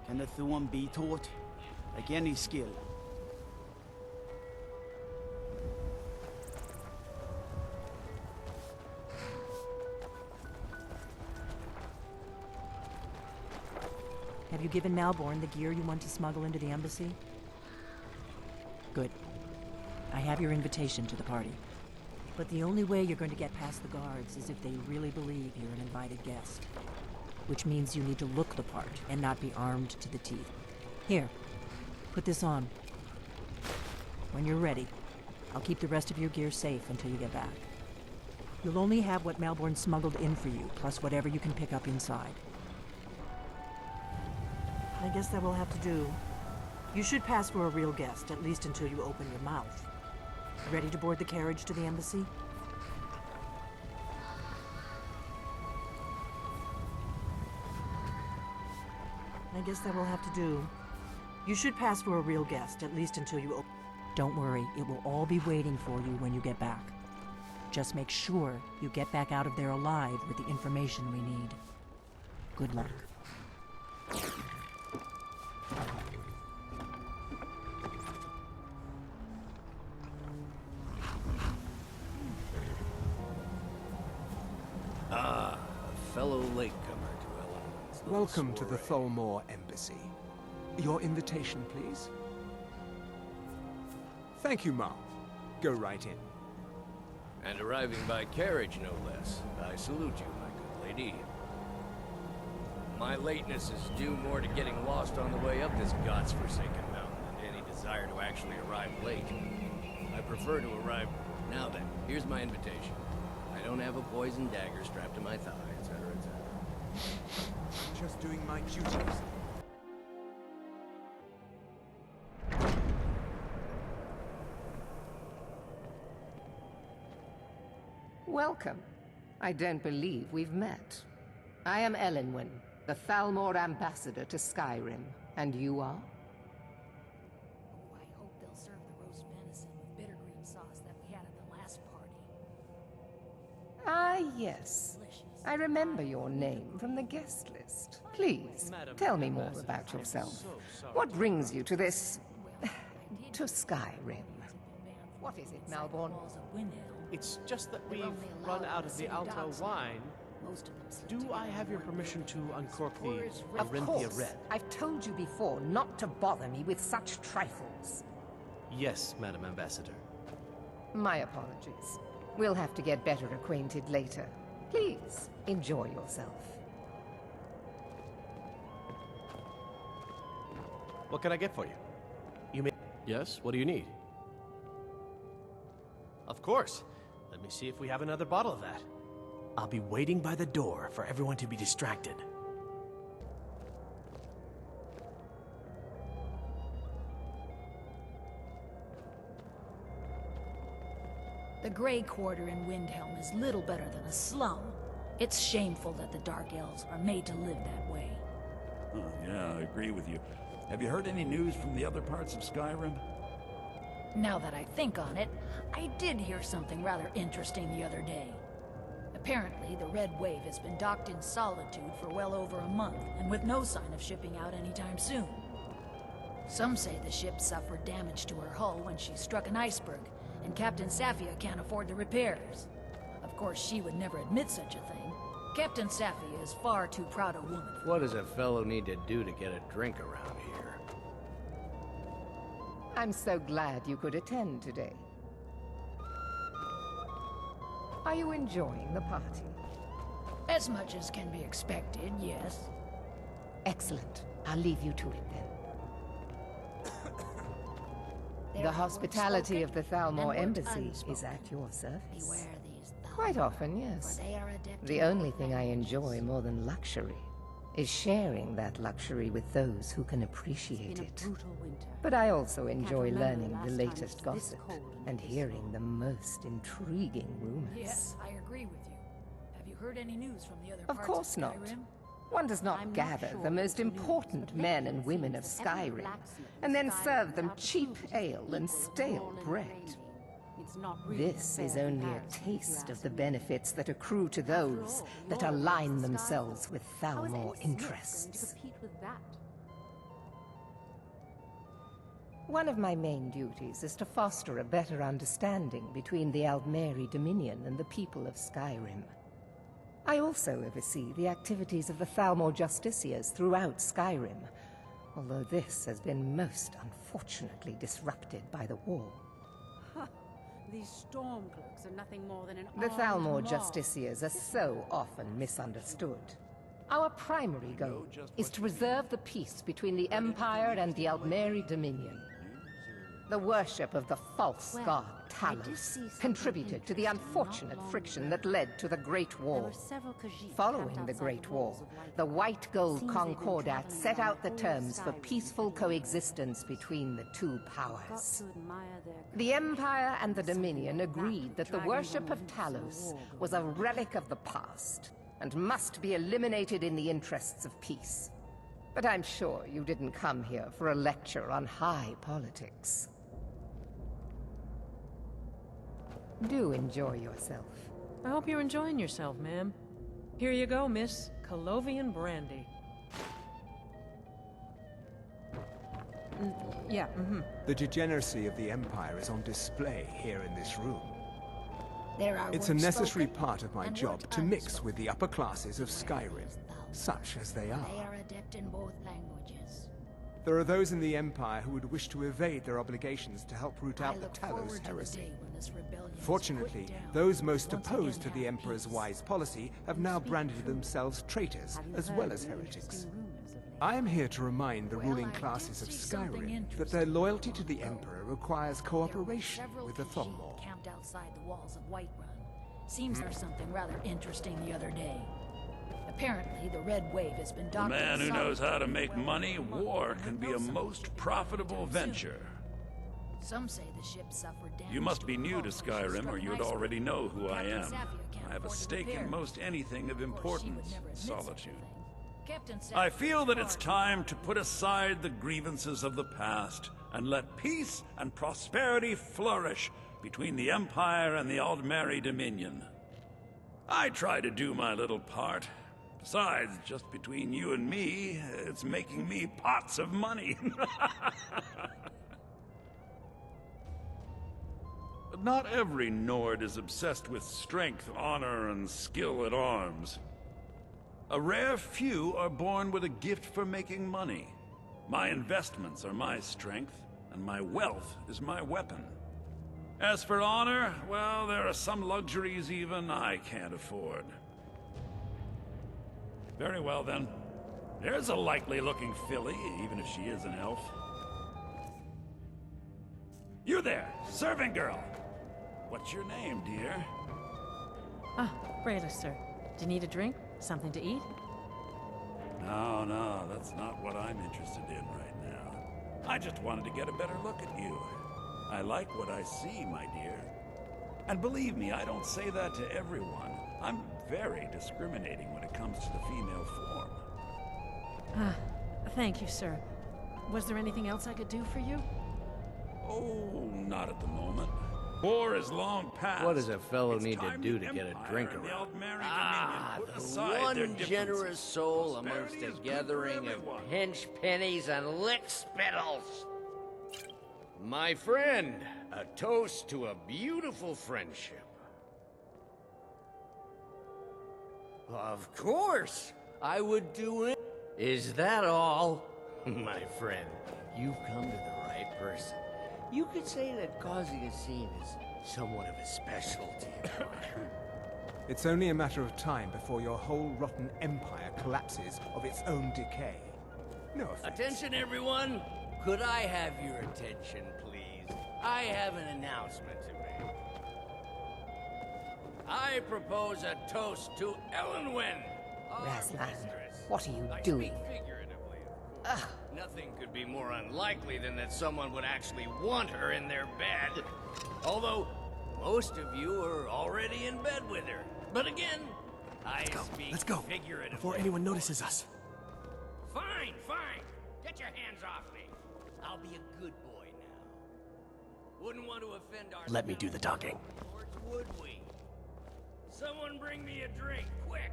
Can the Thuan be taught? Like any skill. Have you given Malborn the gear you want to smuggle into the embassy? Good. I have your invitation to the party. But the only way you're going to get past the guards is if they really believe you're an invited guest. Which means you need to look the part and not be armed to the teeth. Here, put this on. When you're ready, I'll keep the rest of your gear safe until you get back. You'll only have what Malborn smuggled in for you, plus whatever you can pick up inside. I guess that will have to do. You should pass for a real guest, at least until you open your mouth. Ready to board the carriage to the embassy? I guess that will have to do. You should pass for a real guest, at least until you open. Don't worry, it will all be waiting for you when you get back. Just make sure you get back out of there alive with the information we need. Good luck. Fellow latecomer to Eleanor's little Welcome to the soiree. Thalmor Embassy. Your invitation, please. Thank you, ma'am. Go right in. And arriving by carriage, no less. I salute you, my good lady. My lateness is due more to getting lost on the way up this god's-forsaken mountain than to any desire to actually arrive late. I prefer to arrive... Now then, here's my invitation. I don't have a poison dagger strapped to my thigh, etc., etc. Just doing my duties. Welcome. I don't believe we've met. I am Elenwen, the Thalmor ambassador to Skyrim, and you are? Oh, I hope they'll serve the roast venison with bitter green sauce that we had at the last party. Ah, yes. I remember your name from the guest list. Please, tell me more about yourself. What brings you to this... to Skyrim? What is it, Malborn? It's just that we've run out of the Alto wine. Do I have your permission to uncork the Of Orinthia course. Red? I've told you before not to bother me with such trifles. Yes, Madam Ambassador. My apologies. We'll have to get better acquainted later. Please, enjoy yourself. What can I get for you? You may... Yes, what do you need? Of course. Let me see if we have another bottle of that. I'll be waiting by the door for everyone to be distracted. The Grey Quarter in Windhelm is little better than a slum. It's shameful that the Dark Elves are made to live that way. Yeah, I agree with you. Have you heard any news from the other parts of Skyrim? Now that I think on it, I did hear something rather interesting the other day. Apparently, the Red Wave has been docked in Solitude for well over a month, and with no sign of shipping out anytime soon. Some say the ship suffered damage to her hull when she struck an iceberg, and Captain Safia can't afford the repairs. Of course, she would never admit such a thing. Captain Safia is far too proud a woman for What does a fellow need to do to get a drink around here? I'm so glad you could attend today. Are you enjoying the party? as much as can be expected, yes. Excellent. I'll leave you to it then. The hospitality of the Thalmor Embassy is at your service. Quite often, yes. The only thing I enjoy more than luxury is sharing that luxury with those who can appreciate it. But I also enjoy learning the latest gossip and hearing the most intriguing rumors. Yes, I agree with you. Have you heard any news from the other Of parts course of not. Skyrim? One does not gather the most important men and women of Skyrim and then serve them cheap ale and stale bread. This is only a taste of the benefits that accrue to those that align themselves with Thalmor interests. One of my main duties is to foster a better understanding between the Aldmeri Dominion and the people of Skyrim. I also oversee the activities of the Thalmor Justiciars throughout Skyrim, although this has been most unfortunately disrupted by the war. These Stormcloaks are nothing more than an The armed Thalmor mob. Justiciars are so often misunderstood. Our primary goal is to preserve the peace between the Empire and the Aldmeri Dominion. The worship of the false god Talos contributed to the unfortunate friction that led to the Great War. Following the Great War, the White Gold Concordat set out the terms for peaceful coexistence between the two powers. The Empire and the Dominion agreed that the worship of Talos was a relic of the past and must be eliminated in the interests of peace. But I'm sure you didn't come here for a lecture on high politics. Do enjoy yourself. I hope you're enjoying yourself, ma'am. Here you go, miss. Colovian brandy. The degeneracy of the Empire is on display here in this room. It's a necessary part of my job to mix with the upper classes of Skyrim, such as they are. They are adept in both languages. There are those in the Empire who would wish to evade their obligations to help root out the Talos heresy. Fortunately, those most opposed to the Emperor's wise policy have now branded themselves traitors as well as heretics. I am here to remind the ruling classes of Skyrim that their loyalty to the Emperor requires cooperation with the Thalmor. Camped outside the walls of Whiterun. Seems there's something rather interesting the other day. Apparently, the Red Wave has been The docked man in who knows how to make Solitude money, for war and can be will a someday most profitable anytime soon. venture. Some say the ship suffered damage. You must to be her new hull to when she Skyrim, struck or an you'd iceberg. already know who I Captain am. Sapphire can't I have a afford to stake repair in it. most anything of Of course, she would importance. never admit such a Solitude. thing. Captain I Sapphire's feel that it's far time to put aside the grievances of the past and let peace and prosperity flourish between the Empire and the Aldmeri Dominion. I try to do my little part. Besides, just between you and me, it's making me pots of money. But not every Nord is obsessed with strength, honor, and skill at arms. A rare few are born with a gift for making money. My investments are my strength, and my wealth is my weapon. As for honor, well, there are some luxuries even I can't afford. Very well, then. There's a likely-looking filly, even if she is an elf. You there, serving girl! What's your name, dear? Brayla, sir. Do you need a drink? Something to eat? No, that's not what I'm interested in right now. I just wanted to get a better look at you. I like what I see, my dear. And believe me, I don't say that to everyone. I'm very discriminating when it comes to the female form. Thank you, sir. Was there anything else I could do for you? Oh, not at the moment. War is long past. What does a fellow It's need to time do the to get a Empire drink and the around? Aldmeri Dominion put aside their One differences. generous soul amongst Prosperity a is good for gathering of everyone. pinch pennies and lick spittles. My friend, a toast to a beautiful friendship. Of course, I would do it. Is that all? My friend, you've come to the right person. You could say that causing a scene is somewhat of a specialty of mine. It's only a matter of time before your whole rotten empire collapses of its own decay. No offense. Attention, everyone! Could I have your attention, please? I have an announcement to make. I propose a toast to Ellenwen, our Razlan, mistress. what are you I doing? speak figuratively, of course. Nothing could be more unlikely than that someone would actually want her in their bed. Although, most of you are already in bed with her. But again, I speak Let's go. figuratively. Before anyone notices us. Fine. Get your hands off me. I'll be a good boy now. Wouldn't want to offend our Let me do the talking. lords, would we? Someone bring me a drink, quick.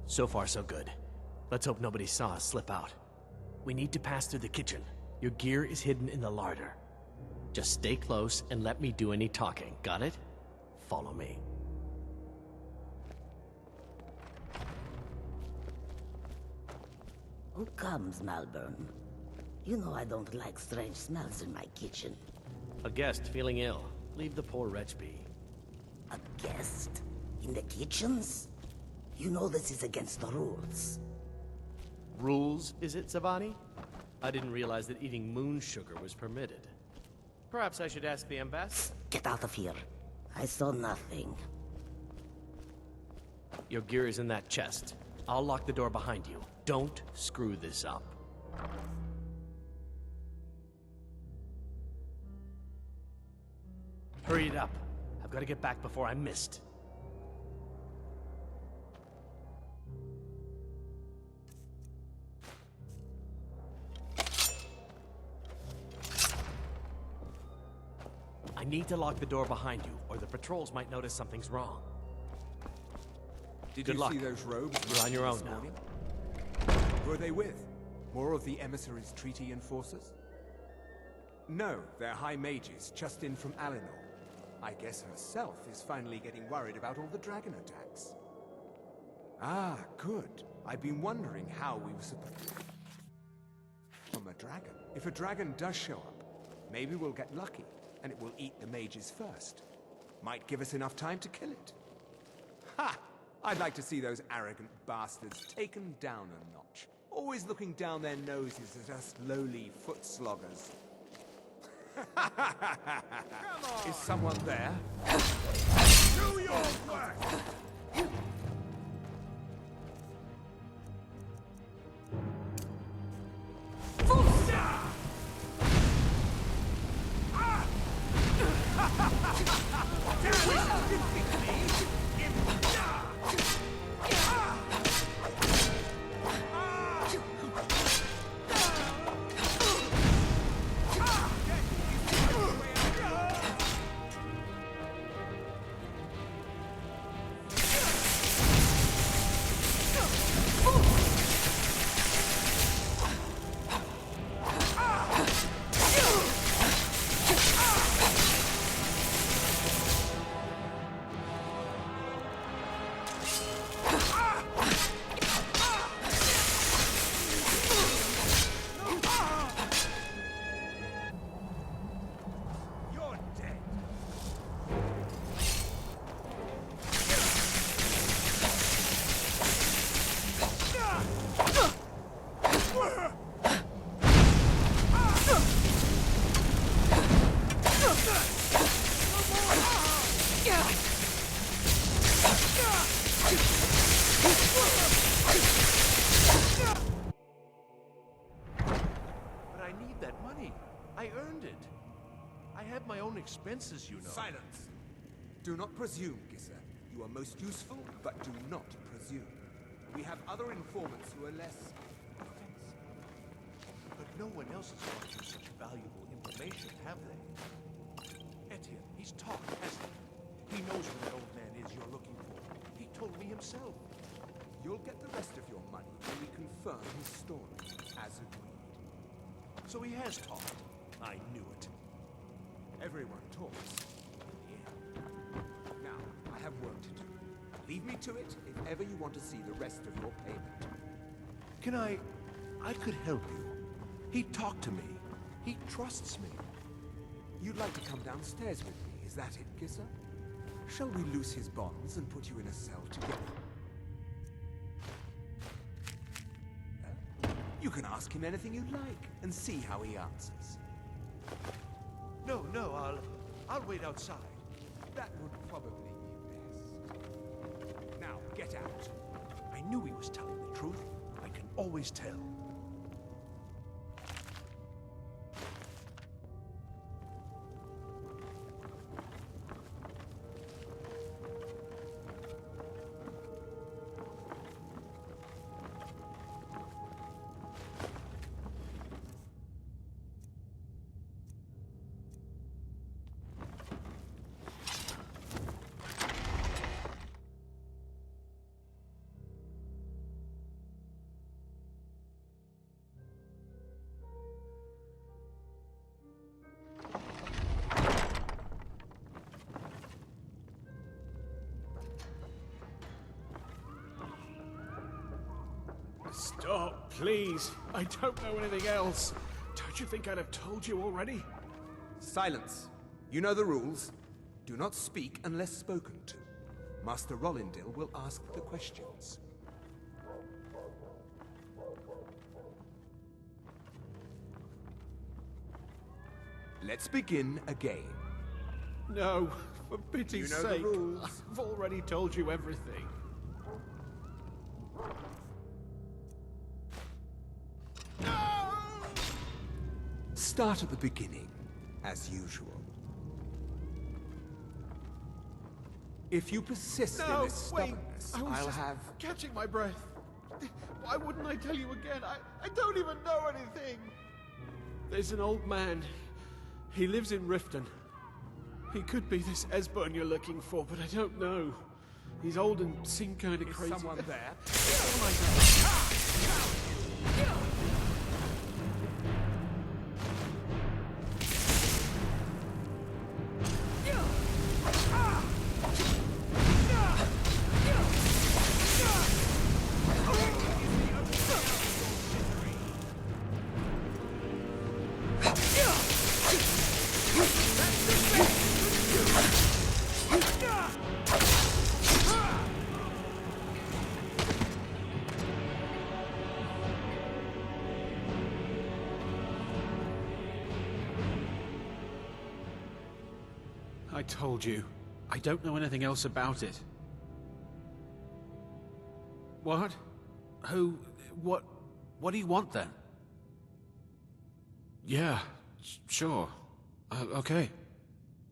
So far, so good. Let's hope nobody saw us slip out. We need to pass through the kitchen. Your gear is hidden in the larder. Just stay close and let me do any talking. Got it? Follow me. Who comes, Malburn? You know I don't like strange smells in my kitchen. A guest feeling ill. Leave the poor wretch be. A guest? In the kitchens? You know this is against the rules. Rules, is it, Zavani? I didn't realize that eating moon sugar was permitted. Perhaps I should ask the ambassador? Get out of here. I saw nothing. Your gear is in that chest. I'll lock the door behind you. Don't screw this up. Hurry it up. I've got to get back before I'm missed. I need to lock the door behind you, or the patrols might notice something's wrong. Did Good you luck. see those robes? You're on your own this now. morning? Who are they with? More of the emissaries' treaty enforcers? No, they're high mages, just in from Alinor. I guess herself is finally getting worried about all the dragon attacks. Ah, good. I've been wondering how we were supposed from a dragon. If a dragon does show up, maybe we'll get lucky, and it will eat the mages first. Might give us enough time to kill it. Ha! I'd like to see those arrogant bastards taken down a notch. Always looking down their noses at us lowly foot sloggers. Is someone there? Do your work! Expenses, you know. Silence! Do not presume, Gisser. You are most useful, but do not presume. We have other informants who are less offensive. But no one else has brought you such valuable information, have they? Etienne, he's talked, hasn't he? He knows who that old man is you're looking for. He told me himself. You'll get the rest of your money when we confirm his story, as agreed. So he has talked. I knew it. Everyone talks. Here. Now, I have work to do. Leave me to it if ever you want to see the rest of your payment. Can I could help you. He talked to me. He trusts me. You'd like to come downstairs with me, is that it, Gisser? Shall we loose his bonds and put you in a cell together? You can ask him anything you like and see how he answers. No, I'll wait outside. That would probably be best. Now, get out. I knew he was telling the truth. I can always tell. Stop, please. I don't know anything else. Don't you think I'd have told you already? Silence. You know the rules. Do not speak unless spoken to. Master Rollindil will ask the questions. Let's begin again. No, for pity's You know the sake. rules. I've already told you everything. Start at the beginning, as usual. If you persist in No, this wait. stubbornness, I was I'll just have... catching my breath. Why wouldn't I tell you again? I don't even know anything. There's an old man. He lives in Riften. He could be this Esbern you're looking for, but I don't know. He's old and seemed kind of Is crazy. someone there? I told you. I don't know anything else about it. What? Who? What do you want then? Yeah, sure. Okay.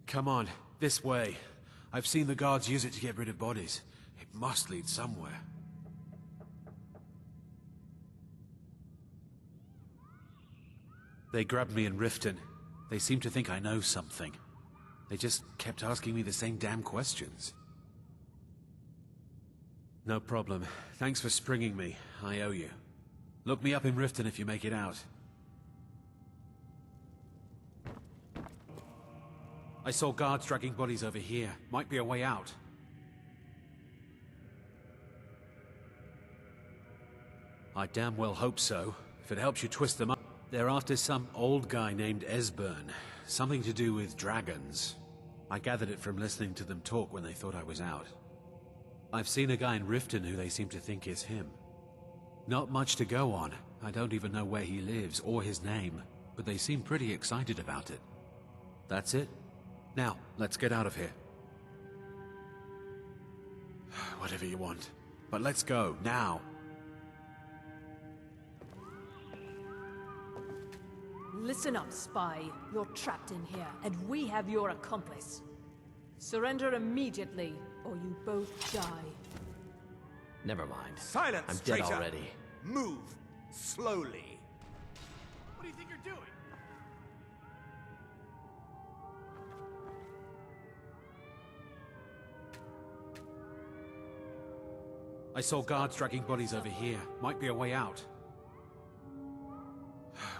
Come on, this way. I've seen the guards use it to get rid of bodies. It must lead somewhere. They grabbed me in Riften. They seem to think I know something. They just kept asking me the same damn questions. No problem. Thanks for springing me. I owe you. Look me up in Riften if you make it out. I saw guards dragging bodies over here. Might be a way out. I damn well hope so. If it helps you twist them up. They're after some old guy named Esbern. Something to do with dragons. I gathered it from listening to them talk when they thought I was out. I've seen a guy in Riften who they seem to think is him. Not much to go on. I don't even know where he lives or his name, but they seem pretty excited about it. That's it. Now, let's get out of here. Whatever you want. But let's go, now. Listen up, spy. You're trapped in here, and we have your accomplice. Surrender immediately, or you both die. Never mind. Silence, I'm dead traitor. already. Move. Slowly. What do you think you're doing? I saw guards dragging bodies over here. Might be a way out.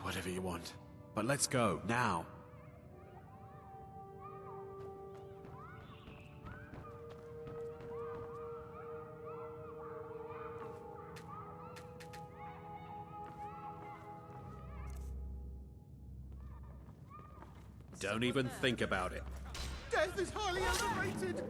Whatever you want. But let's go, now. Don't even think about it. Death is highly underrated!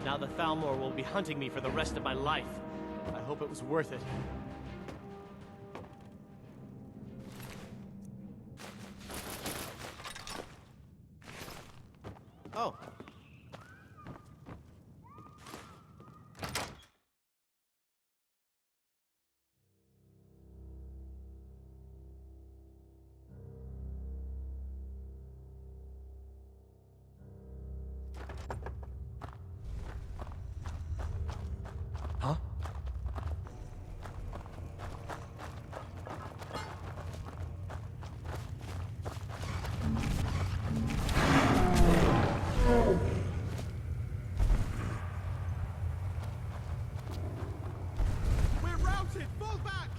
Now the Thalmor will be hunting me for the rest of my life. I hope it was worth it. Oh. Huh? spotted! Fall back!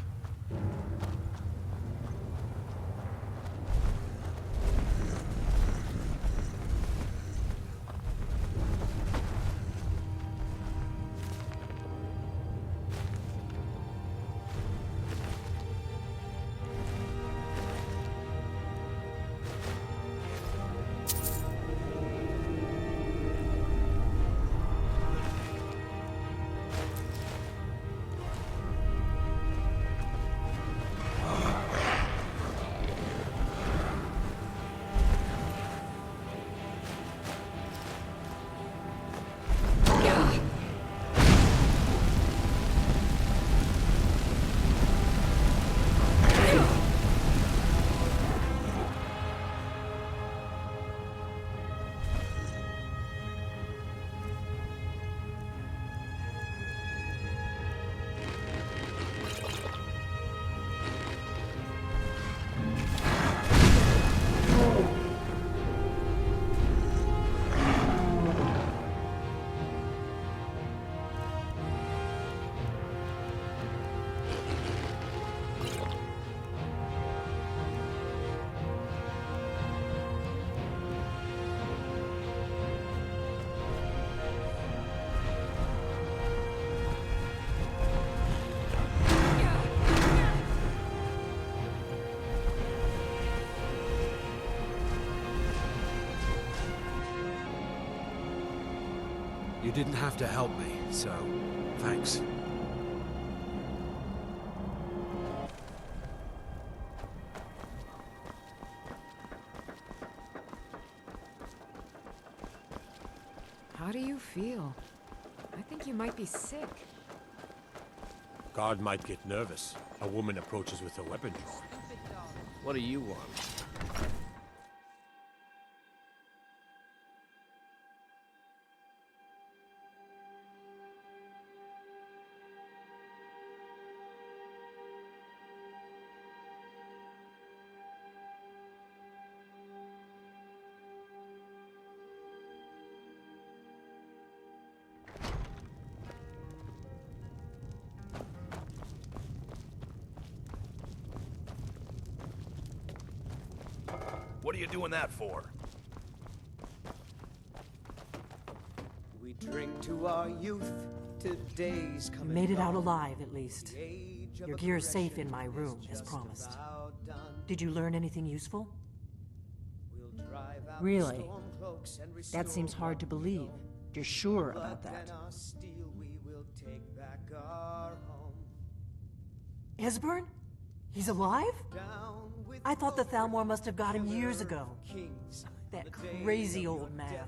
You didn't have to help me, so thanks. How do you feel? I think you might be sick. Guard might get nervous. A woman approaches with a weapon drawn. What do you want? What are you doing that for? We drink to our youth, today's You coming. made it out alive, at least. Your gear's safe in my room, as promised. Did you learn anything useful? Really? That seems hard to believe. You're sure about that? Esbern? He's alive? I thought the Thalmor must have got him years ago. That crazy old man.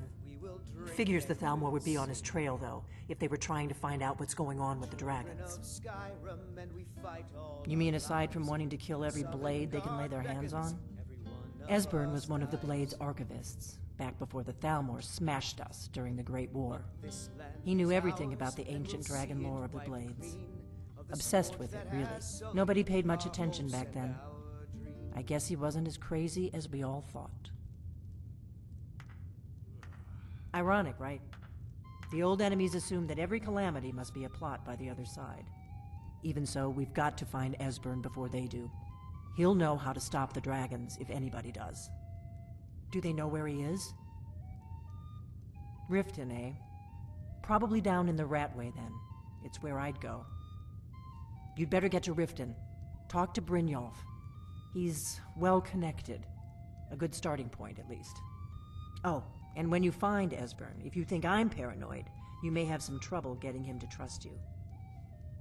Figures the Thalmor would be on his trail, though, if they were trying to find out what's going on with the dragons. You mean aside from wanting to kill every blade they can lay their hands on? Esbern was one of the Blade's archivists, back before the Thalmor smashed us during the Great War. He knew everything about the ancient dragon lore of the Blades. Obsessed with it, really. Nobody paid much attention back then. I guess he wasn't as crazy as we all thought. Ironic, right? The old enemies assume that every calamity must be a plot by the other side. Even so, we've got to find Esbern before they do. He'll know how to stop the dragons, if anybody does. Do they know where he is? Riften, eh? Probably down in the Ratway, then. It's where I'd go. You'd better get to Riften. Talk to Brynjolf. He's well-connected. A good starting point, at least. Oh, and when you find Esbern, if you think I'm paranoid, you may have some trouble getting him to trust you.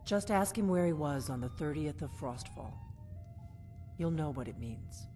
Just ask him where he was on the 30th of Frostfall. You'll know what it means.